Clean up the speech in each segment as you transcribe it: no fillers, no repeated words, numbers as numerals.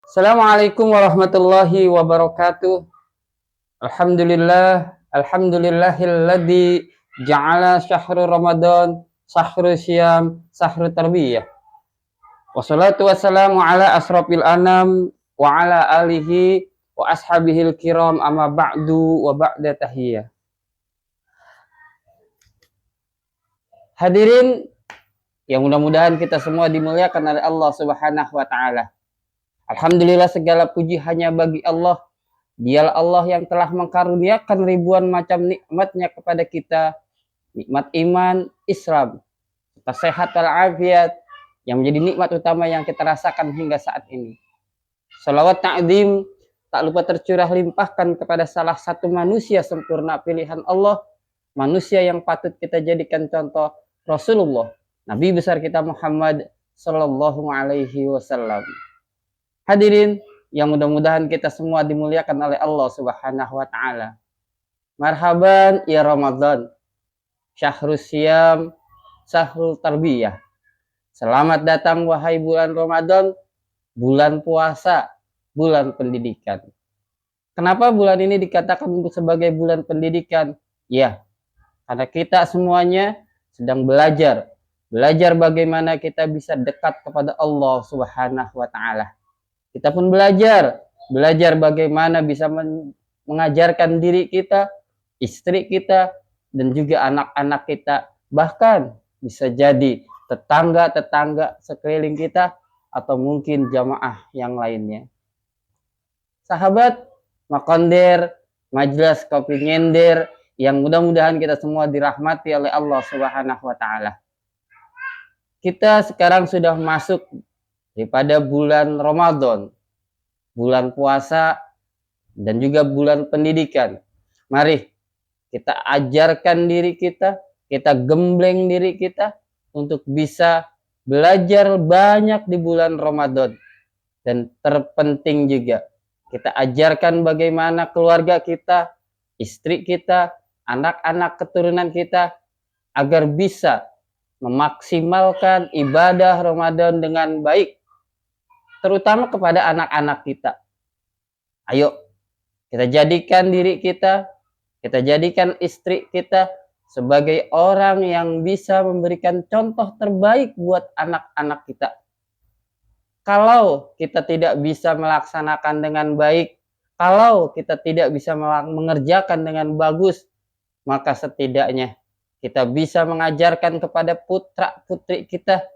Assalamualaikum warahmatullahi wabarakatuh. Alhamdulillahilladzi ja'ala syahrul Ramadan syahrul syiyam syahrul tarbiyah. Wassalatu wassalamu ala asrafil anam wa ala alihi wa ashabihil kiram amma ba'du wa ba'da tahiyah. Hadirin yang mudah-mudahan kita semua dimuliakan oleh Allah Subhanahu wa taala. Alhamdulillah, segala puji hanya bagi Allah. Dialah Allah yang telah mengkaruniakan ribuan macam nikmatnya kepada kita. Nikmat iman, Islam, serta sehat walafiat yang menjadi nikmat utama yang kita rasakan hingga saat ini. Salawat ta'zim tak lupa tercurah limpahkan kepada salah satu manusia sempurna pilihan Allah, manusia yang patut kita jadikan contoh, Rasulullah, Nabi besar kita Muhammad sallallahu alaihi wasallam. Hadirin yang mudah-mudahan kita semua dimuliakan oleh Allah Subhanahu wa taala. Marhaban ya Ramadan, syahrul syiyam, syahrul tarbiyah. Selamat datang wahai bulan Ramadan, bulan puasa, bulan pendidikan. Kenapa bulan ini dikatakan sebagai bulan pendidikan? Ya, karena kita semuanya sedang belajar bagaimana kita bisa dekat kepada Allah Subhanahu wa taala. Kita pun belajar bagaimana bisa mengajarkan diri kita, istri kita, dan juga anak-anak kita. Bahkan bisa jadi tetangga-tetangga sekeliling kita, atau mungkin jamaah yang lainnya. Sahabat Makonder, Majelis Kopi Nyender, yang mudah-mudahan kita semua dirahmati oleh Allah Subhanahu wa taala. Kita sekarang sudah masuk daripada bulan Ramadan, bulan puasa, dan juga bulan pendidikan. Mari kita ajarkan diri kita gembleng diri kita untuk bisa belajar banyak di bulan Ramadan. Dan terpenting juga, kita ajarkan bagaimana keluarga kita, istri kita, anak-anak keturunan kita, agar bisa memaksimalkan ibadah Ramadan dengan baik, terutama kepada anak-anak kita. Ayo, kita jadikan diri kita jadikan istri kita sebagai orang yang bisa memberikan contoh terbaik buat anak-anak kita. Kalau kita tidak bisa melaksanakan dengan baik, kalau kita tidak bisa mengerjakan dengan bagus, maka setidaknya kita bisa mengajarkan kepada putra-putri kita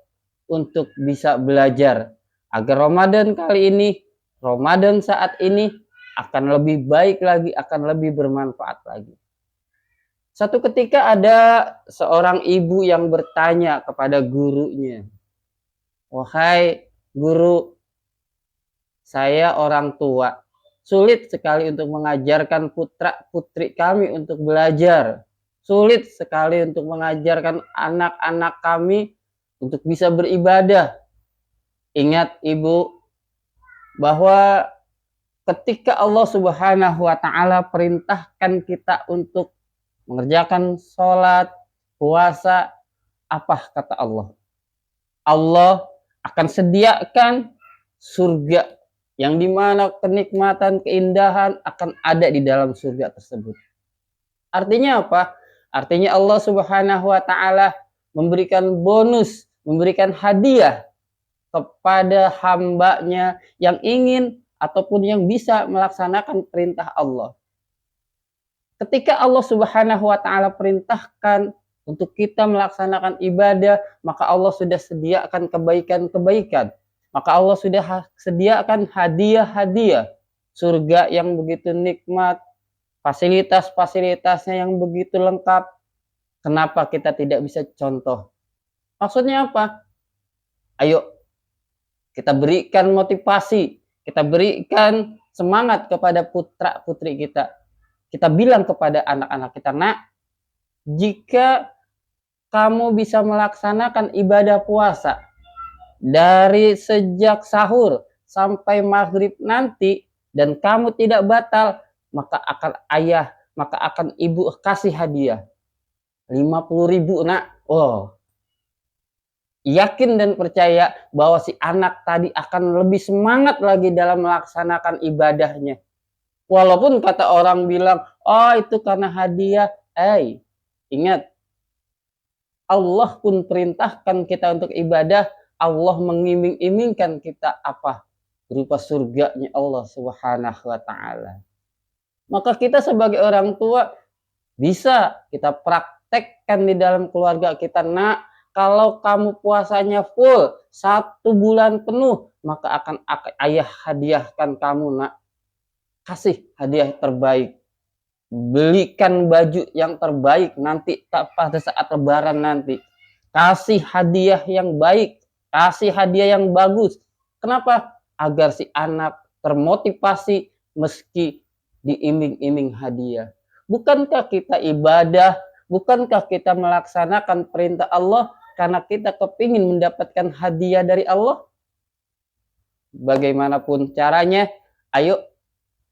untuk bisa belajar, agar Ramadan kali ini, Ramadan saat ini akan lebih baik lagi, akan lebih bermanfaat lagi. Satu ketika ada seorang ibu yang bertanya kepada gurunya, "Wahai guru, saya orang tua, sulit sekali untuk mengajarkan putra-putri kami untuk belajar. Sulit sekali untuk mengajarkan anak-anak kami untuk bisa beribadah." Ingat ibu, bahwa ketika Allah Subhanahu wa taala perintahkan kita untuk mengerjakan sholat, puasa, apa kata Allah? Allah akan sediakan surga, yang dimana kenikmatan, keindahan akan ada di dalam surga tersebut. Artinya apa? Artinya Allah Subhanahu wa taala memberikan bonus, memberikan hadiah kepada hambanya yang ingin ataupun yang bisa melaksanakan perintah Allah. Ketika Allah Subhanahu wa taala perintahkan untuk kita melaksanakan ibadah, maka Allah sudah sediakan kebaikan-kebaikan. Maka Allah sudah sediakan hadiah-hadiah, surga yang begitu nikmat, fasilitas-fasilitasnya yang begitu lengkap. Kenapa kita tidak bisa contoh? Maksudnya apa? Ayo, kita berikan motivasi, kita berikan semangat kepada putra-putri kita. Kita bilang kepada anak-anak kita, "Nak, jika kamu bisa melaksanakan ibadah puasa dari sejak sahur sampai maghrib nanti, dan kamu tidak batal, maka akan ibu kasih hadiah 50.000, nak." Oh, yakin dan percaya bahwa si anak tadi akan lebih semangat lagi dalam melaksanakan ibadahnya. Walaupun kata orang bilang, oh itu karena hadiah. Ingat, Allah pun perintahkan kita untuk ibadah. Allah mengiming-imingkan kita apa? Berupa surganya Allah Subhanahu wa Ta'ala. Maka kita sebagai orang tua bisa kita praktekkan di dalam keluarga kita. Nak, kalau kamu puasanya full 1 bulan penuh, maka akan ayah hadiahkan kamu, nak. Kasih hadiah terbaik. Belikan baju yang terbaik nanti pada saat lebaran nanti. Kasih hadiah yang baik, kasih hadiah yang bagus. Kenapa? Agar si anak termotivasi meski diiming-iming hadiah. Bukankah kita ibadah, bukankah kita melaksanakan perintah Allah karena kita kepingin mendapatkan hadiah dari Allah? Bagaimanapun caranya, ayo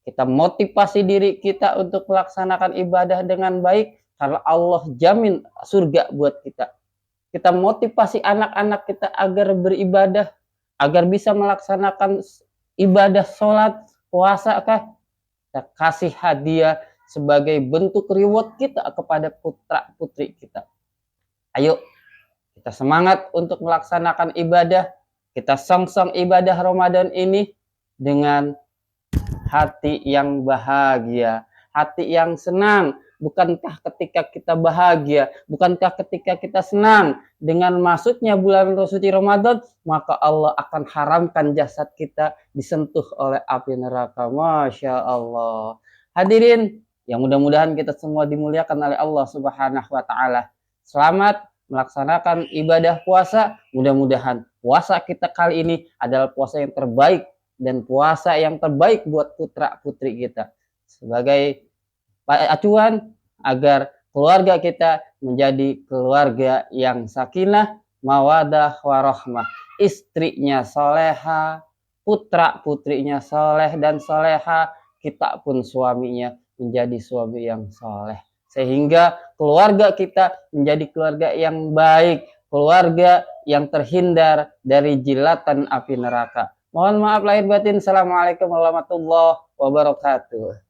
kita motivasi diri kita untuk melaksanakan ibadah dengan baik, karena Allah jamin surga buat kita. Kita motivasi anak-anak kita agar beribadah, agar bisa melaksanakan ibadah sholat, puasa kah? Kita kasih hadiah sebagai bentuk reward kita kepada putra-putri kita. Ayo, kita semangat untuk melaksanakan ibadah. Kita song-song ibadah Ramadan ini dengan hati yang bahagia, hati yang senang. Bukankah ketika kita bahagia, bukankah ketika kita senang dengan masuknya bulan suci Ramadan, maka Allah akan haramkan jasad kita disentuh oleh api neraka. Masya Allah. Hadirin, yang mudah-mudahan kita semua dimuliakan oleh Allah Subhanahu wa Ta'ala. Selamat melaksanakan ibadah puasa. Mudah-mudahan puasa kita kali ini adalah puasa yang terbaik dan puasa yang terbaik buat putra-putri kita. Sebagai acuan agar keluarga kita menjadi keluarga yang sakinah, mawadah, warahmah. Istrinya soleha, putra-putrinya soleh dan soleha, kita pun suaminya menjadi suami yang soleh. Sehingga keluarga kita menjadi keluarga yang baik, keluarga yang terhindar dari jilatan api neraka. Mohon maaf lahir batin. Assalamualaikum warahmatullahi wabarakatuh.